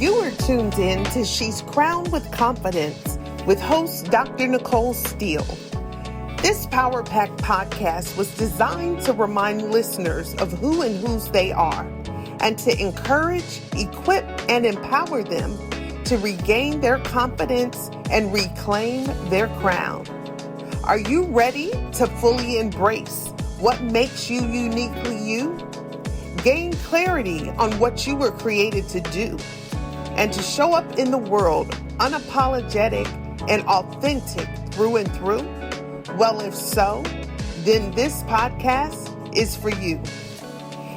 You are tuned in to She's Crowned with Confidence with host Dr. Nicole Steele. This Power Pack podcast was designed to remind listeners of who and whose they are and to encourage, equip, and empower them to regain their confidence and reclaim their crown. Are you ready to fully embrace what makes you uniquely you? Gain clarity on what you were created to do and to show up in the world unapologetic and authentic through and through? Well, if so, then this podcast is for you.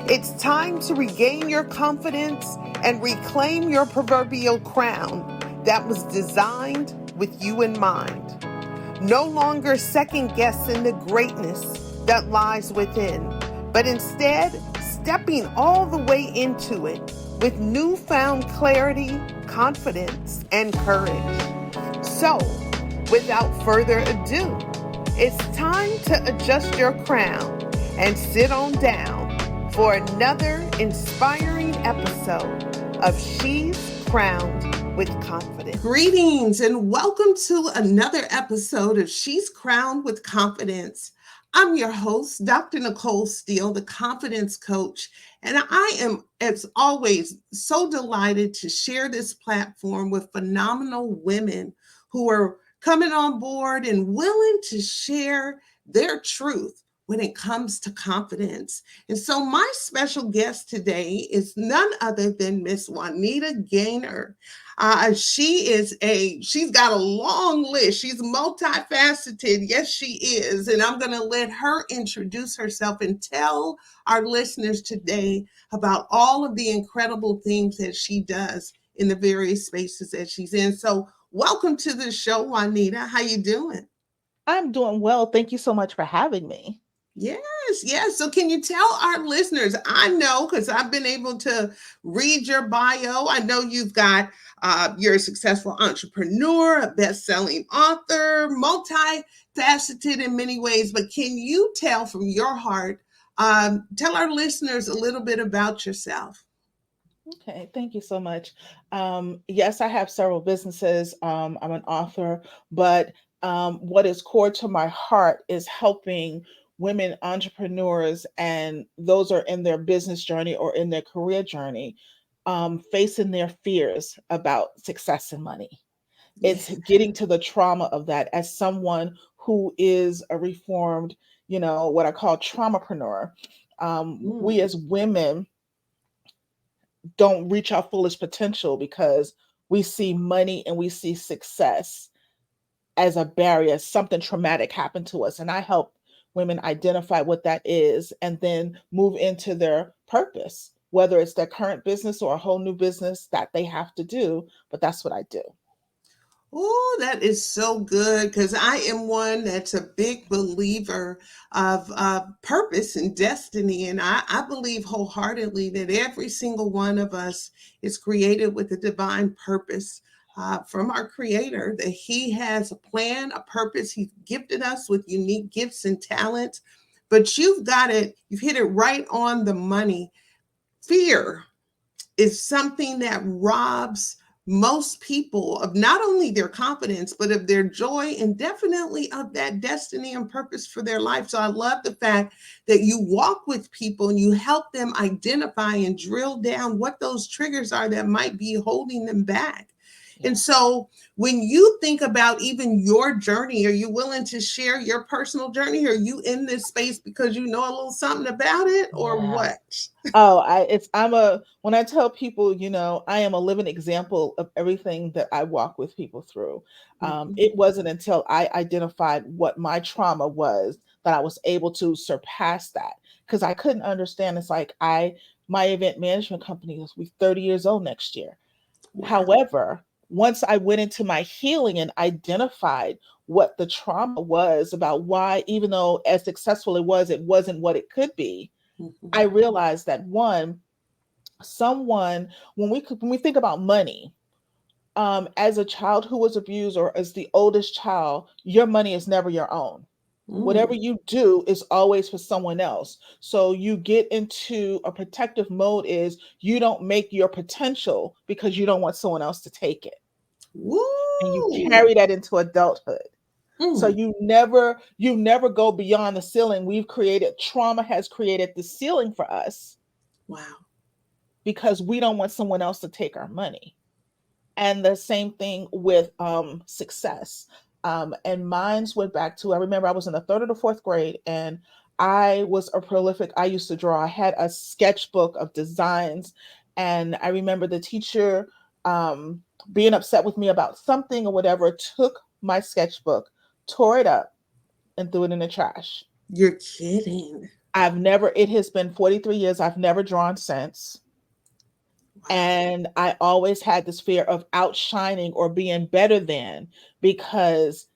It's time to regain your confidence and reclaim your proverbial crown that was designed with you in mind. No longer second guessing the greatness that lies within, but instead stepping all the way into it with newfound clarity, confidence, and courage. So, without further ado, it's time to adjust your crown and sit on down for another inspiring episode of She's Crowned with Confidence. Greetings and welcome to another episode of She's Crowned with Confidence. I'm your host, Dr. Nicole Steele, the confidence coach, and I am, as always, so delighted to share this platform with phenomenal women who are coming on board and willing to share their truth when it comes to confidence. And so my special guest today is none other than Miss Juanita Gaynor. She's got a long list. She's multifaceted. Yes, she is. And I'm going to let her introduce herself and tell our listeners today about all of the incredible things that she does in the various spaces that she's in. So welcome to the show, Juanita. How you doing? I'm doing well. Thank you so much for having me. Yes. So can you tell our listeners, I know, because I've been able to read your bio. I know you're a successful entrepreneur, a best-selling author, multifaceted in many ways, but can you tell from your heart, tell our listeners a little bit about yourself? Okay, thank you so much. Yes, I have several businesses. I'm an author, but what is core to my heart is helping women entrepreneurs and those are in their business journey or in their career journey, facing their fears about success and money. It's Yeah. getting to the trauma of that as someone who is a reformed, what I call traumapreneur. We Mm. as women don't reach our fullest potential because we see money and we see success as a barrier. Something traumatic happened to us. And I help women identify what that is and then move into their purpose, whether it's their current business or a whole new business that they have to do. But that's what I do. Oh, that is so good because I am one that's a big believer of purpose and destiny. And I believe wholeheartedly that every single one of us is created with a divine purpose from our Creator, that He has a plan, a purpose. He's gifted us with unique gifts and talents. But you've hit it right on the money. Fear is something that robs most people of not only their confidence, but of their joy and definitely of that destiny and purpose for their life. So I love the fact that you walk with people and you help them identify and drill down what those triggers are that might be holding them back. And Yes. so when you think about even your journey, are you willing to share your personal journey? Are you in this space because you know a little something about it or Yeah. what? Oh, when I tell people, I am a living example of everything that I walk with people through. Mhm. It wasn't until I identified what my trauma was that I was able to surpass that because I couldn't understand. It's like my event management company will be 30 years old next year. Wow. However, once I went into my healing and identified what the trauma was about why, even though as successful it wasn't what it could be. I Mhm. realized that one, someone when we think about money, as a child who was abused or as the oldest child, your money is never your own. Whatever Mm. you do is always for someone else. So you get into a protective mode is you don't make your potential because you don't want someone else to take it. And you Woo. carry that into adulthood. So Mm. you never go beyond the ceiling. We've created trauma has created the ceiling for us Wow. because we don't want someone else to take our money. And the same thing with success. And mine's went back to I remember I was in the third or the fourth grade, and I was a prolific. I used to draw. I had a sketchbook of designs, and I remember the teacher being upset with me about something or whatever. Took my sketchbook, tore it up, and threw it in the trash. You're kidding. I've never. It has been 43 years. I've never drawn since. Wow. And I always had this fear of outshining or being better than because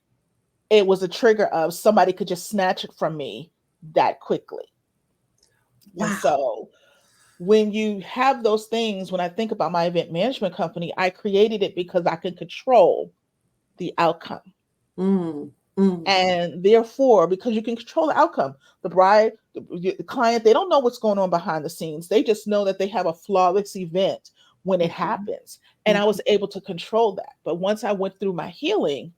it was a trigger of somebody could just snatch it from me that quickly. And Wow. so when you have those things, when I think about my event management company, I created it because I could control the outcome. Mm. Mm. And therefore, because you can control the outcome, the bride, the client, they don't know what's going on behind the scenes. They just know that they have a flawless event when it Mhm. happens. And I Mhm. was able to control that. But once I went through my healing,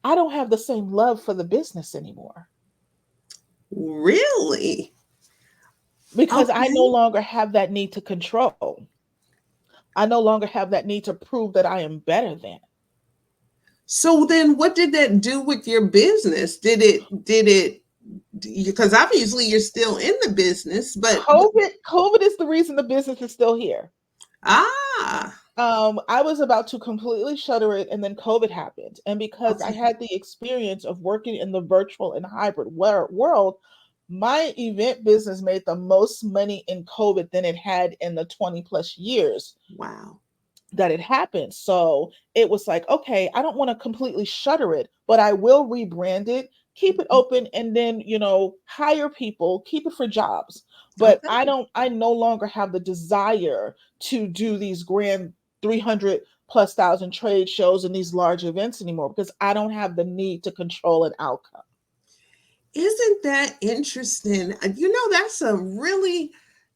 I don't have the same love for the business anymore Really? because I no Okay. longer have that need to control. I no longer have that need to prove that I am better than. So then what did that do with your business? Did it because obviously you're still in the business, but COVID is the reason the business is still here. ah, I was about to completely shutter it, and then COVID happened. And because I okay. had the experience of working in the virtual and hybrid world, my event business made the most money in COVID than it had in the 20 plus years Wow. that it happened. So it was like, okay, I don't want to completely shutter it, but I will rebrand it, keep it open, and then, hire people, keep it for jobs. But Okay. I no longer have the desire to do these grand 300 plus thousand trade shows and these large events anymore because I don't have the need to control an outcome. Isn't that interesting? That's a really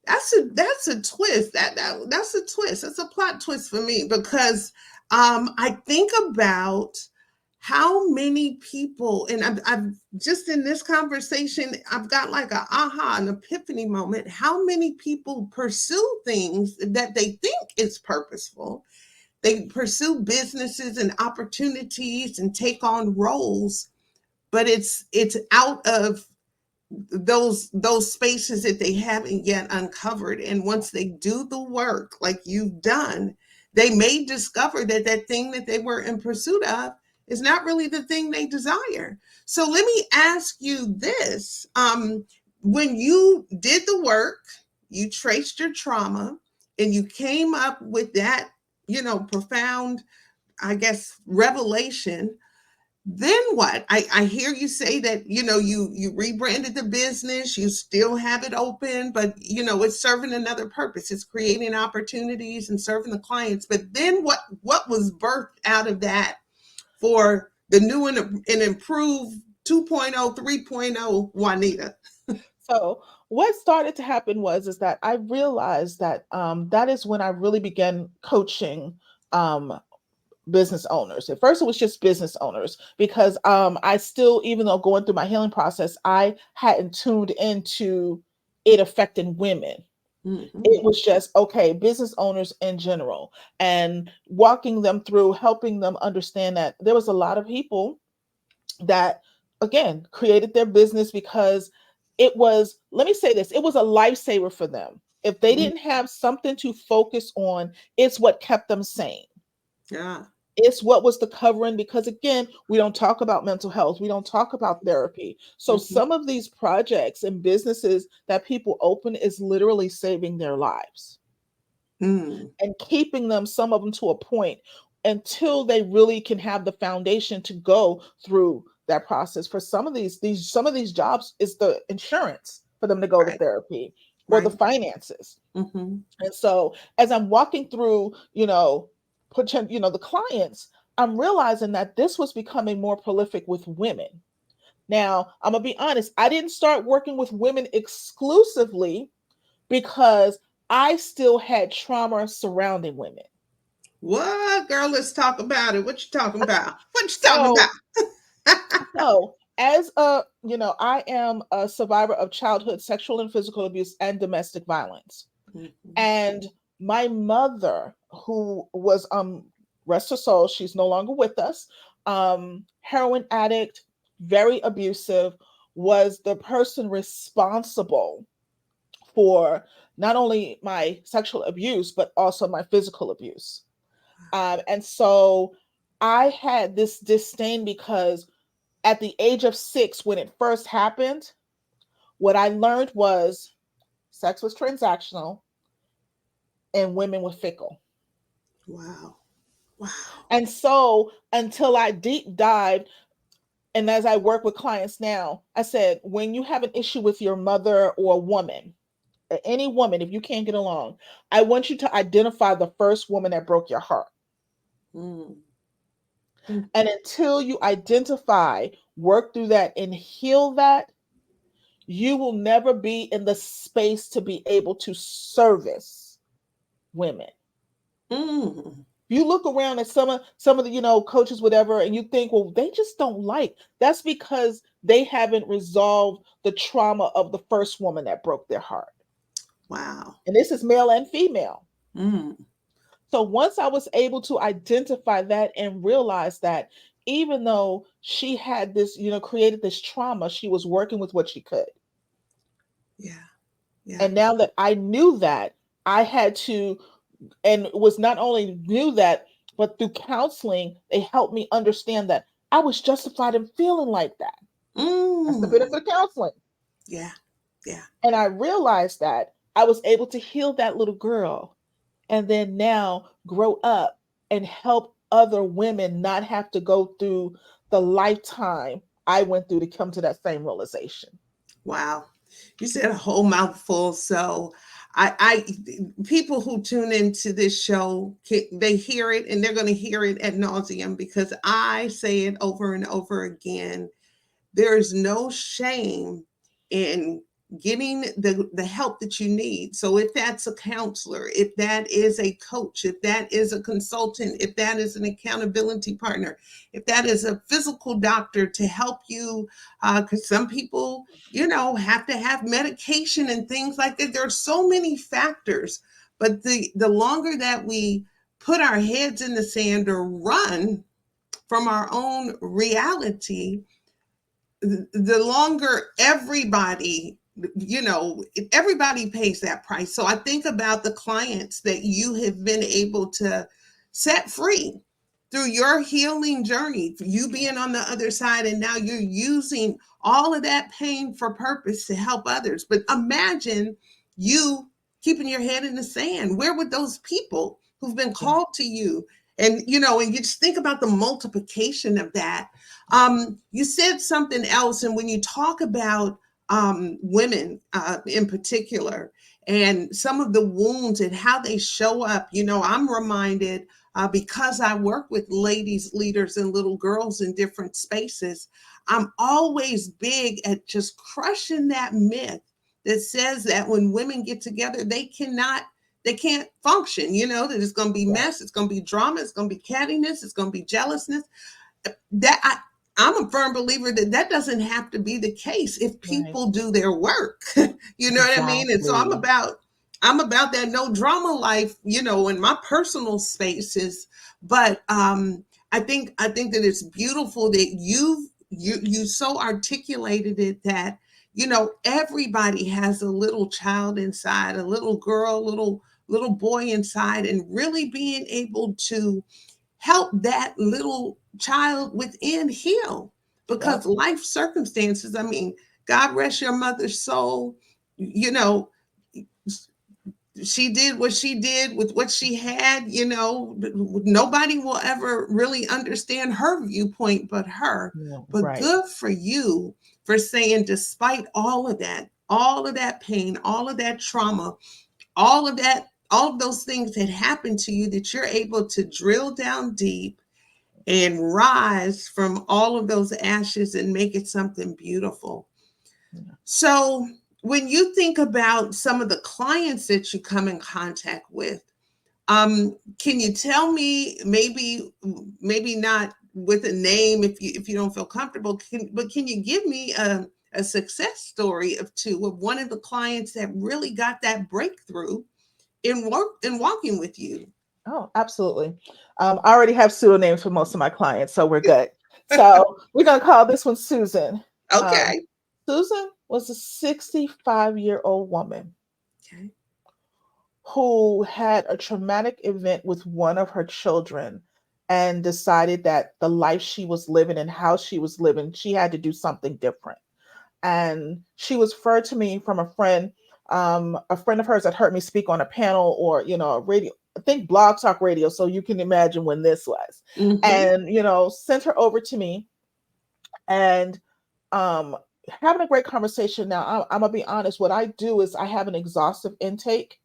that's a twist. That's a twist. That's a plot twist for me because I think about how many people, and I've just in this conversation, I've got like a aha, an epiphany moment. How many people pursue things that they think is purposeful? They pursue businesses and opportunities and take on roles, but it's out of those spaces that they haven't yet uncovered. And once they do the work like you've done, they may discover that that thing that they were in pursuit of is not really the thing they desire. So let me ask you this. When you did the work, you traced your trauma, and you came up with that, profound, I guess, revelation. Then what? I hear you say that you rebranded the business, you still have it open, but it's serving another purpose. It's creating opportunities and serving the clients. But then what was birthed out of that for the new and improved 2.0, 3.0 Juanita? So what started to happen was is that I realized that that is when I really began coaching um, business owners. At first, it was just business owners because I still, even though going through my healing process, I hadn't tuned into it affecting women. Mm-hmm. It was just okay, business owners in general, and walking them through, helping them understand that there was a lot of people that again created their business because it was, let me say this, it was a lifesaver for them. If they didn't have something to focus on, it's what kept them sane. Yeah. It's what was the covering because again, we don't talk about mental health, we don't talk about therapy. So Mm-hmm. some of these projects and businesses that people open is literally saving their lives Mm. and keeping them, some of them, to a point until they really can have the foundation to go through that process. For some of these jobs is the insurance for them to go to Right. therapy or the Right. finances. Mm-hmm. And so as I'm walking through, the clients, I'm realizing that this was becoming more prolific with women. Now, I'm going to be honest, I didn't start working with women exclusively because I still had trauma surrounding women. What, girl? Let's talk about it. What you talking about? What you talking So, about? as I am a survivor of childhood sexual and physical abuse and domestic violence. Mhm. And my mother, who was rest her soul, she's no longer with us, heroin addict, very abusive, was the person responsible for not only my sexual abuse but also my physical abuse. And so I had this disdain because at the age of 6, when it first happened, what I learned was sex was transactional and women were fickle. Wow. Wow. And so until I deep dived, and as I work with clients now, I said, when you have an issue with your mother or a woman, any woman, if you can't get along, I want you to identify the first woman that broke your heart. Mm. Mm. And until you identify, work through that, and heal that, you will never be in the space to be able to service women. Mm. You look around at some of the coaches, whatever, and you think, well, they just don't like. That's because they haven't resolved the trauma of the first woman that broke their heart. Wow. And this is male and female. Mm. So once I was able to identify that and realize that even though she had this, created this trauma, she was working with what she could. Yeah. Yeah. And now that I knew that, I had to, and was not only knew that, but through counseling, they helped me understand that I was justified in feeling like that. That's the Mm. benefit of counseling. Yeah. Yeah. And I realized that I was able to heal that little girl and then now grow up and help other women not have to go through the lifetime I went through to come to that same realization. Wow. You said a whole mouthful. So people who tune into this show, they hear it and they're going to hear it ad nauseum because I say it over and over again. There is no shame in getting the help that you need. So if that's a counselor, if that is a coach, if that is a consultant, if that is an accountability partner, if that is a physical doctor to help you, because some people, have to have medication and things like that. There are so many factors, but the longer that we put our heads in the sand or run from our own reality, the longer everybody pays that price. So I think about the clients that you have been able to set free through your healing journey, you being on the other side, and now you're using all of that pain for purpose to help others. But imagine you keeping your head in the sand. Where would those people who've been Yeah. called to you, and you just think about the multiplication of that. You said something else, and when you talk about women in particular, and some of the wounds and how they show up, I'm reminded, because I work with ladies leaders and little girls in different spaces. I'm always big at just crushing that myth that says that when women get together, they can't function. That it's going to be Right. mess, it's going to be drama, it's going to be cattiness, it's going to be jealousness. I'm a firm believer that doesn't have to be the case if Right. people do their work. You know what I mean? And so Exactly. I'm about that no drama life, in my personal spaces. But I think that it's beautiful that you so articulated it that everybody has a little child inside, a little girl, little boy inside, and really being able to help that little child within heal, because Yep. life circumstances, God rest your mother's soul, you know she did what she did with what she had. Nobody will ever really understand her viewpoint but her. No, But right. good for you for saying, despite all of that pain, all of that trauma, all of those things that happened to you, that you're able to drill down deep and rise from all of those ashes and make it something beautiful. Yeah. So, when you think about some of the clients that you come in contact with, can you tell me, maybe not with a name if you don't feel comfortable, but can you give me a success story of two of one of the clients that really got that breakthrough in walking with you? Oh, absolutely. I already have pseudonyms for most of my clients, so we're good. So we're gonna call this one Susan. Um, Okay. Susan was a 65-year-old woman Okay. who had a traumatic event with one of her children and decided that the life she was living and how she was living, she had to do something different. And she was referred to me from a friend of hers that heard me speak on a panel or, a radio, I think Blog Talk Radio. So you can imagine when this was. Mm-hmm. And, sent her over to me and um, having a great conversation. Now, I'm going to be honest. What I do is I have an exhaustive intake.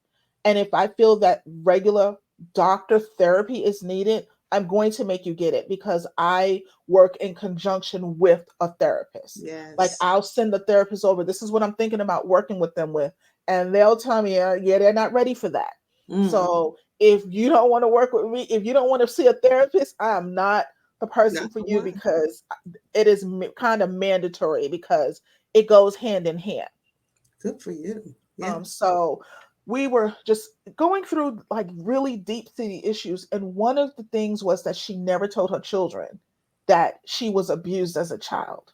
And if I feel that regular doctor therapy is needed, I'm going to make you get it because I work in conjunction with a therapist. Like Yes. I'll send the therapist over. This is what I'm thinking about working with them with. And they'll tell me, yeah, they're not ready for that. Mm. So if you don't want to work with me, if you don't want to see a therapist, I am not the person Not for the you one. because it is kind of mandatory because it goes hand in hand. Good for you. Yeah. So we were just going through like really deep city issues, and one of the things was that she never told her children that she was abused as a child.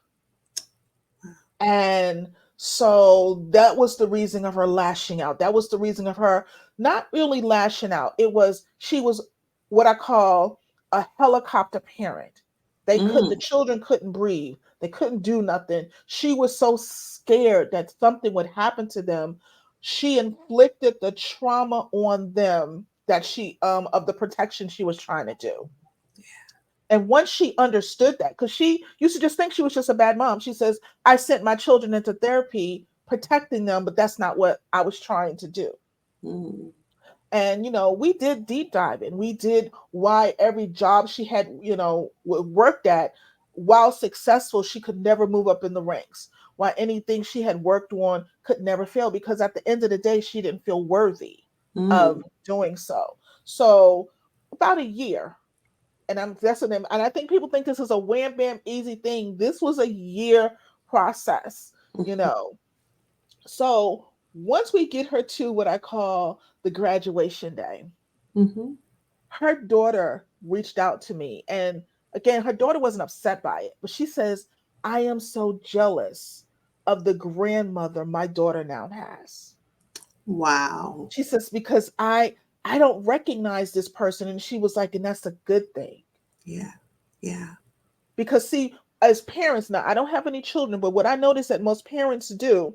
And so that was the reason of her lashing out. That was the reason of her not really lashing out. It was she was what I call a helicopter parent. The Mm. children couldn't breathe. They couldn't do nothing. She was so scared that something would happen to them. She inflicted the trauma on them that she of the protection she was trying to do. And once she understood that, because she used to just think she was just a bad mom, she says, I sent my children into therapy protecting them, but that's not what I was trying to do. Mm. And, we did deep diving. We did why every job she had, worked at, while successful, she could never move up in the ranks. Why anything she had worked on could never fail, because at the end of the day, she didn't feel worthy of Mm. doing so. So, about a year, and I'm that's what and I think people think this is a wham bam easy thing. This was a year process, you know. So once we get her to what I call the graduation day, Mm-hmm. her daughter reached out to me. And again, her daughter wasn't upset by it, but she says, I am so jealous of the grandmother my daughter now has. Wow. She says, because I don't recognize this person. And she was like, and that's a good thing. Yeah. Yeah. Because see, as parents now, I don't have any children, but what I notice that most parents do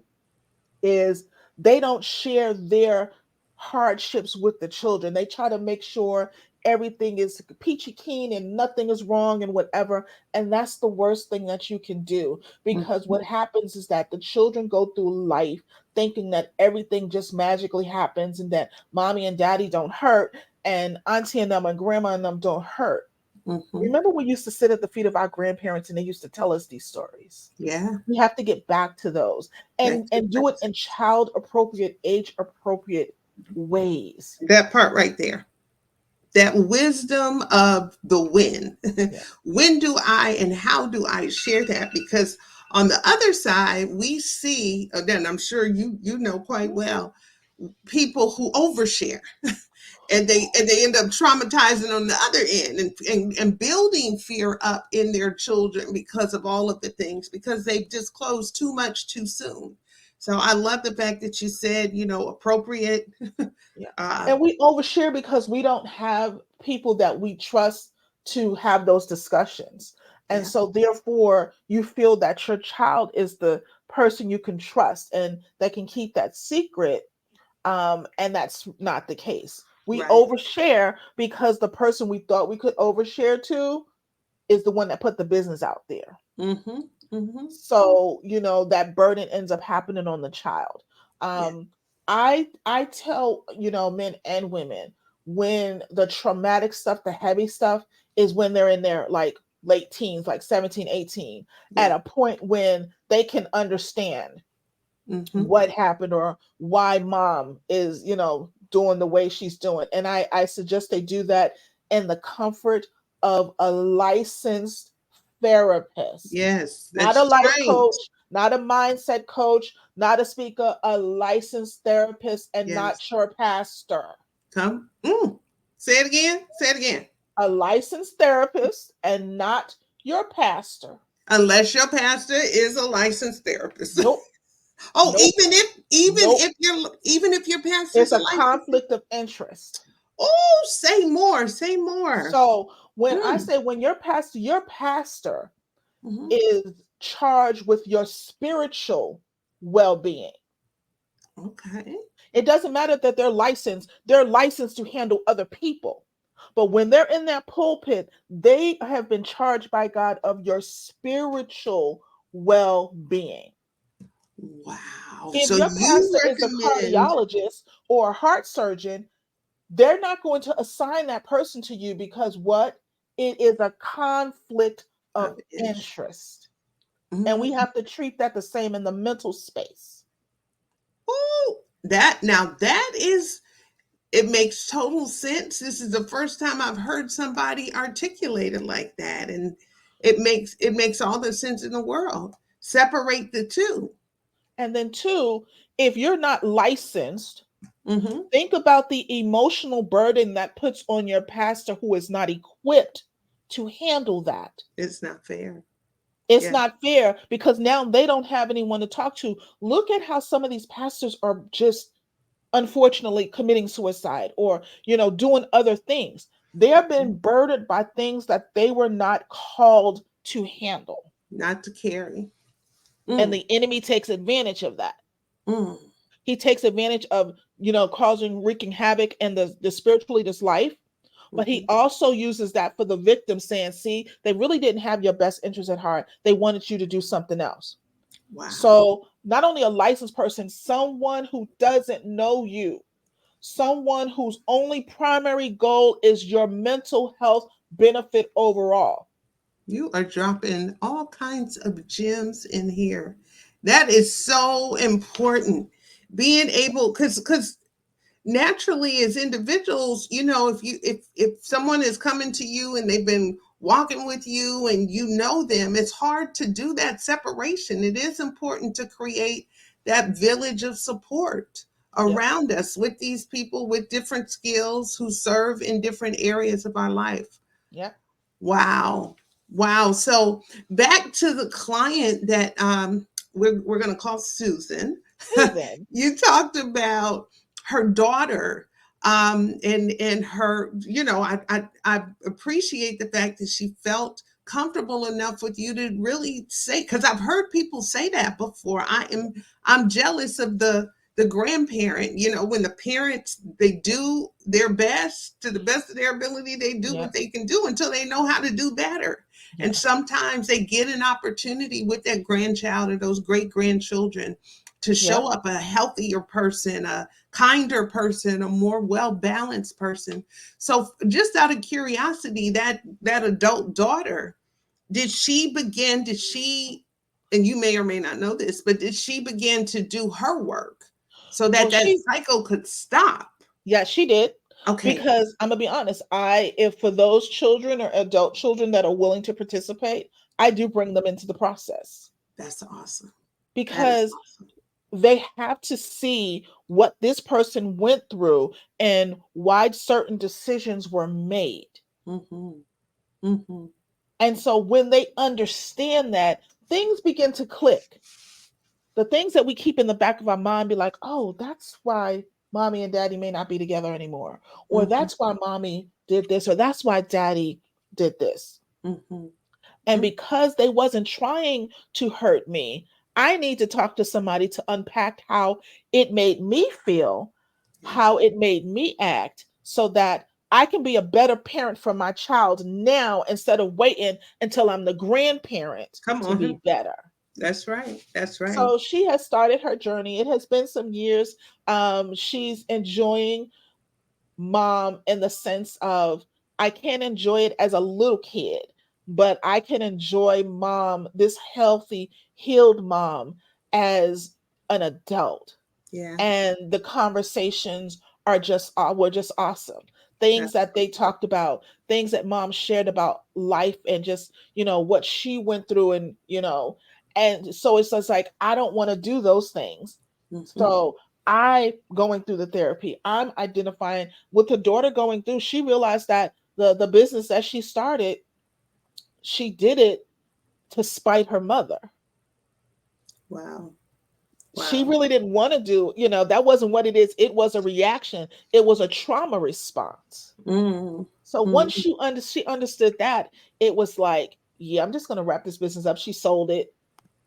is they don't share their hardships with the children. They try to make sure everything is peachy keen and nothing is wrong and whatever. And that's the worst thing that you can do, because Mm-hmm. what happens is that the children go through life thinking that everything just magically happens and that mommy and daddy don't hurt and auntie and them and grandma and them don't hurt. Mm-hmm. Remember, we used to sit at the feet of our grandparents and they used to tell us these stories. Yeah. We have to get back to those Back to and do it in child appropriate, age appropriate ways. that part right there. That wisdom of the when. Yeah. When do I and how do I share that? Because on the other side, we see, again, I'm sure you know quite well, people who overshare and they end up traumatizing on the other end and building fear up in their children because of all of the things, because they've disclosed too much too soon. So I love the fact that you said, appropriate. Yeah. uh, And we overshare because we don't have people that we trust to have those discussions. And yeah, so therefore you feel that your child is the person you can trust and that can keep that secret. And that's not the case. We right. overshare because the person we thought we could overshare to is the one that put the business out there. Mm-hmm. Mm-hmm. So that burden ends up happening on the child. Yeah. I tell men and women, when the traumatic stuff, the heavy stuff, is when they're in their like late teens, like 17, 18, Yeah. at a point when they can understand Mm-hmm. what happened or why mom is, doing the way she's doing. And I suggest they do that in the comfort of a licensed therapist, Yes, not a that's life right. coach, not a mindset coach, not a speaker, a licensed therapist, and Yes. not your pastor. Come. Mm. Say it again. Say it again. A licensed therapist and not your pastor. Unless your pastor is a licensed therapist. Nope, Oh, nope, nope. even if your It's pastor's a a licensed. conflict of interest. Oh, say more. Say more. So when I Mm. say when your pastor Hmm. is charged with your spiritual well-being. Okay. It doesn't matter that they're licensed to handle other people. But when they're in that pulpit, they have been charged by God of your spiritual well-being. Wow. If So your you pastor is a recommend. cardiologist or a heart surgeon, they're not going to assign that person to you because what? It is a conflict of Of interest. interest. And Mm. we have to treat that the same in the mental space. Oh, that is. It makes total sense. This is the first time I've heard somebody articulate it like that, and it makes all the sense in the world. Separate the two. And then, two, if you're not licensed, Mm-hmm. think about the emotional burden that puts on your pastor who is not equipped to handle that. It's not fair. It's Yeah. not fair because now they don't have anyone to talk to. Look at how some of these pastors are just unfortunately committing suicide or, doing other things. They have been burdened by things that they were not called to handle. Not to carry. And Mm, the enemy takes advantage of that. mm, He takes advantage of, causing wreaking havoc in the spiritual leader's life. But he mhm. also uses that for the victim, saying, see, they really didn't have your best interest at heart. They wanted you to do something else. Wow. So, not only a licensed person, someone who doesn't know you, someone whose only primary goal is your mental health benefit overall. You are dropping all kinds of gems in here. That is so important. Being able, because naturally as individuals, if someone is coming to you and they've been walking with you and you know them, it's hard to do that separation. It is important to create that village of support Yep. around us with these people with different skills who serve in different areas of our life. Yep. Wow. Wow. So back to the client that we're going to call Susan. Susan. You talked about her daughter, and her, I appreciate the fact that she felt comfortable enough with you to really say, because I've heard people say that before. I'm jealous of the grandparent, when the parents, they do their best to the best of their ability, they do Yeah. what they can do until they know how to do better. Yeah. And sometimes they get an opportunity with that grandchild or those great grandchildren to Yeah. show up a healthier person, a kinder person, a more well balanced person. So, just out of curiosity, that adult daughter, did she, and you may or may not know this, but did she begin to do her work so that Well, that she, cycle could stop? yeah, she did. Okay, Because I'm gonna be honest, if for those children or adult children that are willing to participate, I do bring them into the process that's awesome. That is because awesome. they have to see what this person went through and why certain decisions were made. Mm-hmm. Mm-hmm. And so when they understand that, things begin to click. The things that we keep in the back of our mind be like, oh, that's why mommy and daddy may not be together anymore. Or Mm-hmm. that's why mommy did this, or that's why daddy did this. Mm-hmm. And because they wasn't trying to hurt me, I need to talk to somebody to unpack how it made me feel, Yeah. how it made me act, so that I can be a better parent for my child now instead of waiting until I'm the grandparent Come to on. be better. That's right. That's right. So she has started her journey. It has been some years. She's enjoying mom in the sense of I can't enjoy it as a little kid, but I can enjoy mom, this healthy, healed mom, as an adult. Yeah, And the conversations are just were just awesome. Things that's that they talked about, things that mom shared about life, and just what she went through, and and so it's just like I don't want to do those things. mm-hmm. So I going through the therapy, I'm identifying with the daughter going through. She realized that the business that she started, she did it to spite her mother. Wow, She wow. really didn't want to do, that wasn't what it is. It was a reaction. It was a trauma response. Mm, So once mm. she understood that, it was like, yeah, I'm just going to wrap this business up. She sold it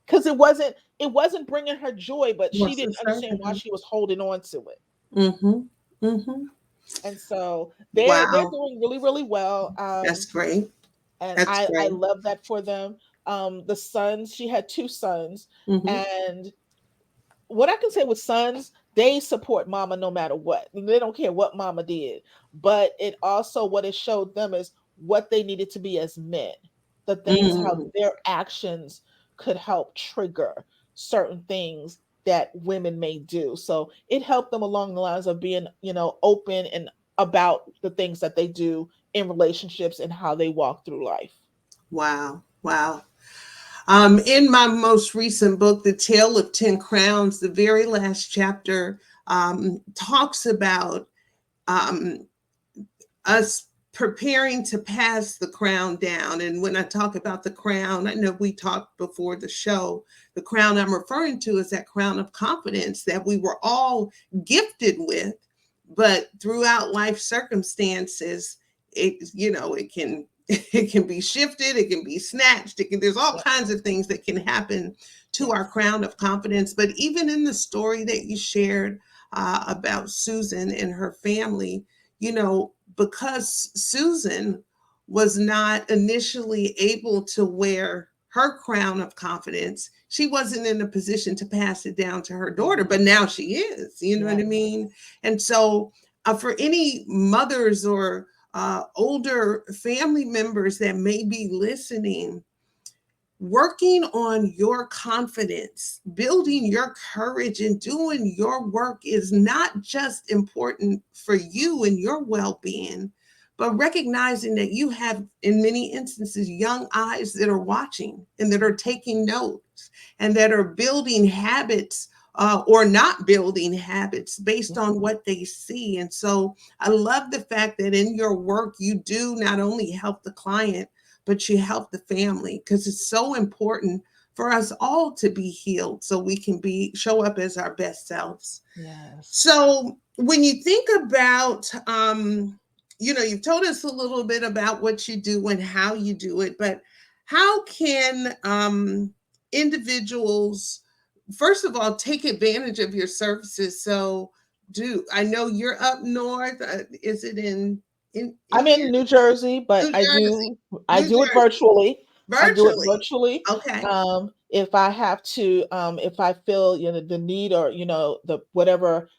because it wasn't bringing her joy, but she What's didn't it understand serving why her? she was holding on to it. Mm-hmm. Mm-hmm. And so they're Wow, doing really, really well. that's great. And That's I great. love that for them. The sons, she had two sons, Mm-hmm. and what I can say with sons, they support mama no matter what. They don't care what mama did. But it also, what it showed them is what they needed to be as men. The things, how Mm. their actions could help trigger certain things that women may do. So it helped them along the lines of being, open and about the things that they do in relationships and how they walk through life. Wow, wow. In my most recent book, The Tale of 10 Crowns, the very last chapter talks about um, us preparing to pass the crown down. And when I talk about the crown, I know we talked before the show. The crown I'm referring to is that crown of confidence that we were all gifted with, but throughout life circumstances, it can it can be shifted, it can be snatched, there's all Yeah. kinds of things that can happen to Yes. our crown of confidence. But even in the story that you shared about Susan and her family, because Susan was not initially able to wear her crown of confidence, she wasn't in a position to pass it down to her daughter, but now she is, you know what I Yes. mean? And so, for any mothers or older family members that may be listening, working on your confidence, building your courage, and doing your work is not just important for you and your well being, but recognizing that you have, in many instances, young eyes that are watching and that are taking notes and that are building habits. Or not building habits based Yeah. on what they see. And so I love the fact that in your work, you do not only help the client, but you help the family, because it's so important for us all to be healed so we can show up as our best selves. Yes. So when you think about you've told us a little bit about what you do and how you do it, but how can individuals, first of all, take advantage of your services? So do I know you're up north? Is it in I'm in New Jersey, but New I Jersey? do I New do it Jersey. virtually. I do it Virtually. virtually. Okay. If I have to, if I feel the need, or the whatever.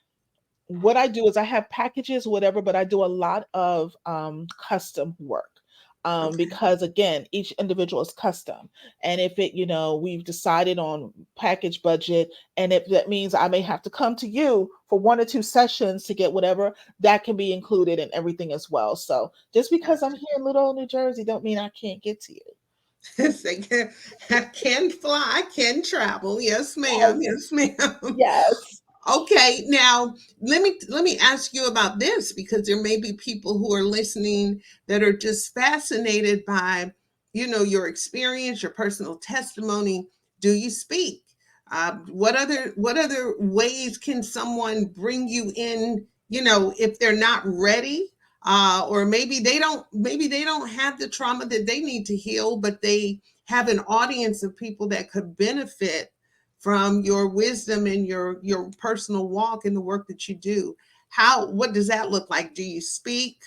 What I do is I have packages, whatever, but I do a lot of custom work. Okay. Because again, each individual is custom. And if we've decided on package budget, and if that means I may have to come to you for 1 or 2 sessions to get whatever, that can be included in everything as well. So just because I'm here in little old New Jersey, don't mean I can't get to you. They can, I can fly, I can travel. Yes, ma'am. Yes, Yes, ma'am. yes. Okay, now let me ask you about this, because there may be people who are listening that are just fascinated by your experience, your personal testimony. Do you speak? What other ways can someone bring you in? If they're not ready, or maybe they don't have the trauma that they need to heal, but they have an audience of people that could benefit from your wisdom and your personal walk and the work that you do. What does that look like? Do you speak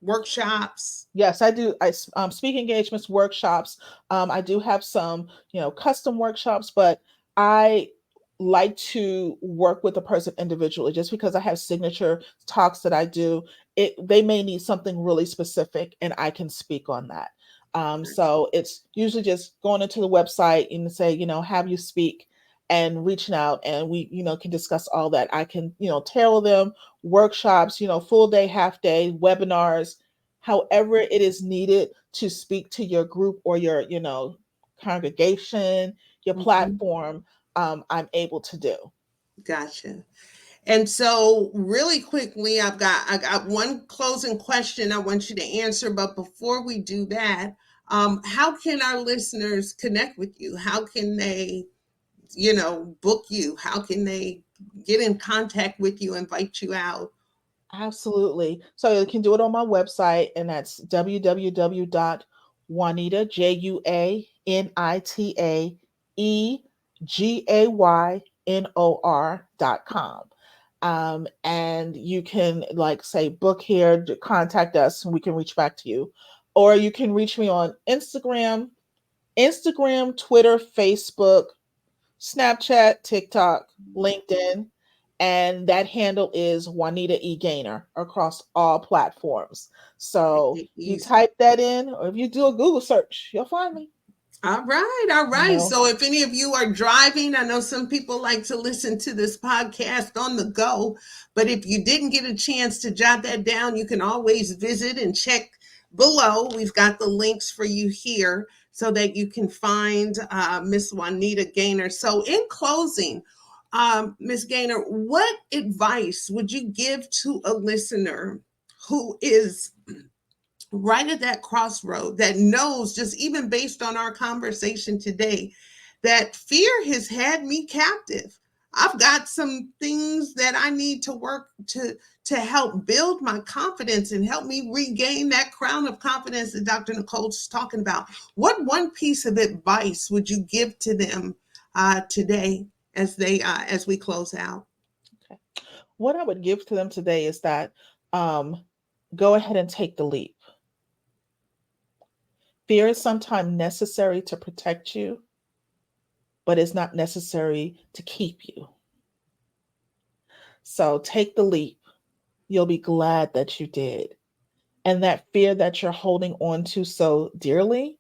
workshops? Yes, I do. Speak engagements, workshops. I do have some, custom workshops, but I like to work with a person individually. Just because I have signature talks that I do, they may need something really specific and I can speak on that. So it's usually just going into the website and say, have you speak, and reaching out, and we, can discuss all that. I can, tailor them, workshops, full day, half day, webinars, however it is needed to speak to your group or your, congregation, your platform. I'm able to do. Gotcha. And so really quickly, I got one closing question I want you to answer. But before we do that, how can our listeners connect with you? How can they, book you? How can they get in contact with you, invite you out? Absolutely. So you can do it on my website, and that's www.juanita, JuanitaEgaynor.com. And you can say book here, contact us, and we can reach back to you. Or you can reach me on Instagram, Twitter, Facebook, Snapchat, TikTok, LinkedIn, and that handle is Juanita E. Gaynor across all platforms. So you type that in, or if you do a Google search, you'll find me. All right. So if any of you are driving, I know some people like to listen to this podcast on the go, but if you didn't get a chance to jot that down, you can always visit and check below. We've got the links for you here so that you can find Miss Juanita Gaynor. So in closing, Miss Gaynor, what advice would you give to a listener who is right at that crossroad, that knows, just even based on our conversation today, that fear has had me captive? I've got some things that I need to work to help build my confidence and help me regain that crown of confidence that Dr. Nicole's talking about. What one piece of advice would you give to them today as we close out? Okay. What I would give to them today is that go ahead and take the leap. Fear is sometimes necessary to protect you, but it's not necessary to keep you. So take the leap. You'll be glad that you did. And that fear that you're holding on to so dearly,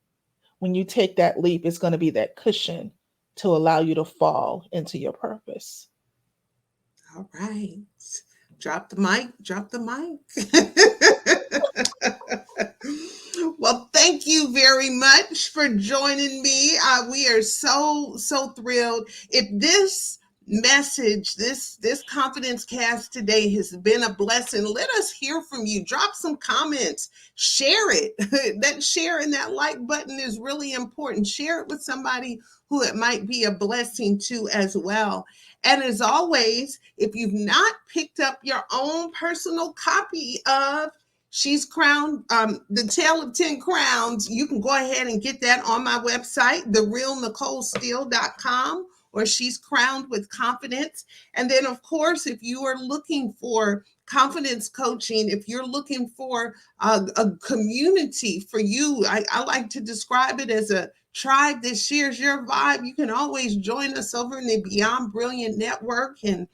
when you take that leap, it's going to be that cushion to allow you to fall into your purpose. All right. Drop the mic. Well, thank you very much for joining me. We are so thrilled. If this message, this confidence cast today has been a blessing, let us hear from you. Drop some comments, share it. That share and that like button is really important. Share it with somebody who it might be a blessing to as well. And as always, if you've not picked up your own personal copy of She's Crowned, The Tale of 10 Crowns, you can go ahead and get that on my website, therealnicolesteele.com, or She's Crowned with Confidence. And then, of course, if you are looking for confidence coaching, if you're looking for a community for you, I like to describe it as a tribe that shares your vibe. You can always join us over in the Beyond Brilliant Network and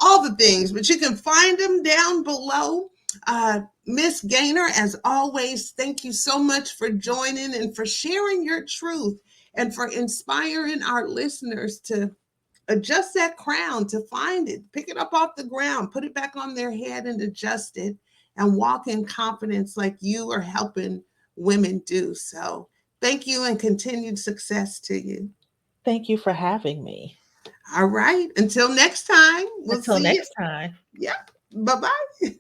all the things, but you can find them down below. Miss Gaynor, as always, thank you so much for joining and for sharing your truth and for inspiring our listeners to adjust that crown, to find it, pick it up off the ground, put it back on their head and adjust it and walk in confidence like you are helping women do. So thank you and continued success to you. Thank you for having me. All right. Until next time. Until next time. Yep. Bye-bye. Bye.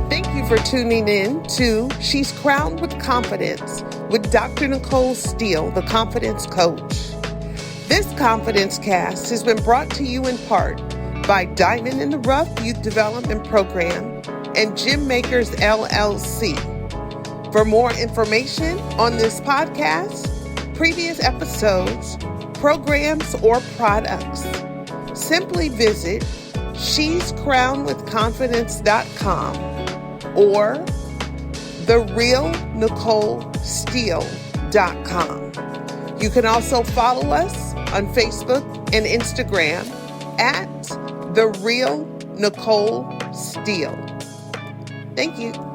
Thank you for tuning in to She's Crowned with Confidence with Dr. Nicole Steele, the Confidence Coach. This Confidence Cast has been brought to you in part by Diamond in the Rough Youth Development Program and Gym Makers LLC. For more information on this podcast, previous episodes, programs, or products, simply visit she'scrownedwithconfidence.com or therealnicolesteele.com. You can also follow us on Facebook and Instagram at The Real Nicole Steele. Thank you.